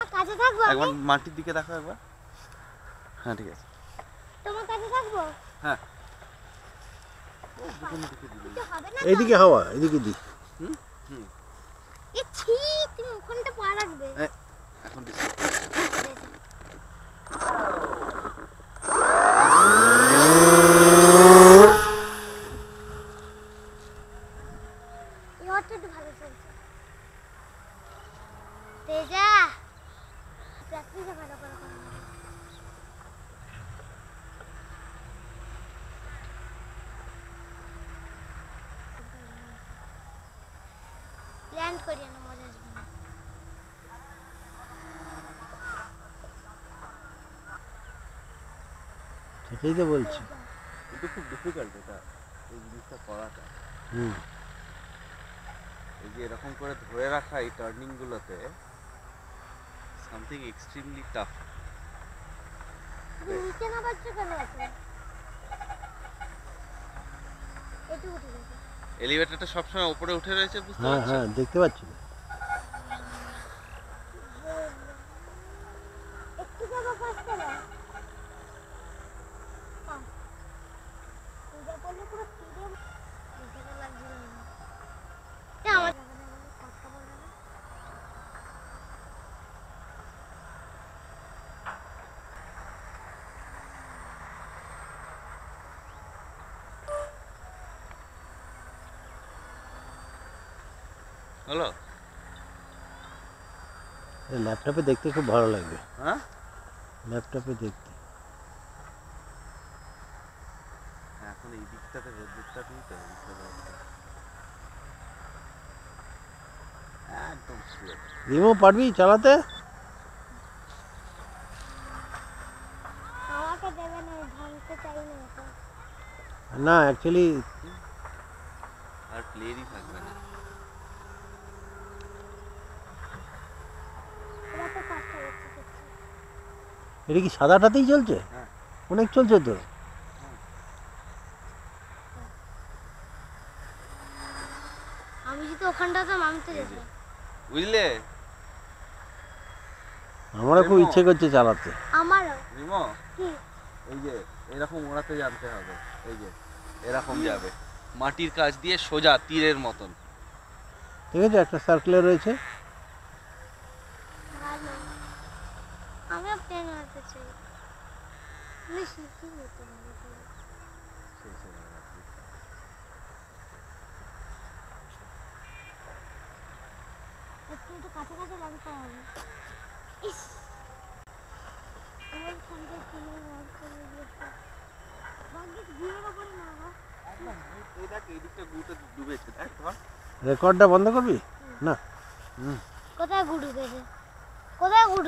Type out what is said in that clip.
কাছে থাকবো একবার মাটির দিকে দেখো একবার। হ্যাঁ ঠিক আছে। তোমার কাছে থাকবো? হ্যাঁ এইদিকে হাওয়া এদিকে দি। এ ছি, তুমি ওখানটা পা রাখবে। এখন এই অতটা ভালো চলছে। তেজা প্র্যাকটিসে ভালো করে করো। ল্যান্ড করিয়ে না মজা আসবে না। সেটাই তো বলছি। কিন্তু খুব ডিফিকাল্ট এটা, এই জিনিসটা করাটা। এই যে এরকম করে ধরে রাখা এই টার্নিং গুলোতে সামথিং এক্সট্রিমলি টাফ। নিচে না বাচ্চা কেন আছে? এটু উঠে গেছে। এলিভেটরটা সবসময় উপরে উঠে রয়েছে, বুঝতে হ্যাঁ পারছো? হ্যাঁ দেখতে পাচ্ছি না। একটু যাবো ফাস্টে না। পূজা করলে পুরো তীরে দেখতে লাগছিল না। আমার কথা বলে না। হলো? ল্যাপটপে দেখতে খুব ভালো লাগবে। হ্যাঁ ল্যাপটপে দেখতে। এখন এই দিকটাতে রোদ্দুরটা নেই তো, একদম স্ট্রেট। রিমো পারবি চালাতে? আমাকে দেবে না, ভাঙতে চাই না এটা। না অ্যাকচুয়ালি আর প্লেয়ারই থাকবে না। এটা তো ফাস্টে হচ্ছে। এটা কি সাদাটাতেই চলছে? হ্যাঁ অনেক চলছে তো। আমি যদি ওখানটা তো আমি তো যেতাম। বুঝলে আমারও খুব ইচ্ছে করছে চালাতে। আমারও। রিমো, কি? এই যে এরকম ওড়াতে জানতে হবে। এই যে এরকম যাবে মাটির কাছ দিয়ে সোজা তীরের মতন। ঠিক আছে, একটা সার্কেলে রয়েছে। ভালো। আমিও প্লেন মারতে চাই। আমি শিখি যেতে হবে। একটু কাছাকাছি লাগতে হবে। ইস, আমার ফোনটা কিনে অন করে দিয়েছে। ভাগ্যিস ঘুরে ওপরে না গো। এই দেখ এই দিকটা গুটে ডুবেছে, দেখ ধর। রেকর্ডটা বন্ধ করবি? না। কোথায় গুড় ঢুকেছে? কোথায় গুড়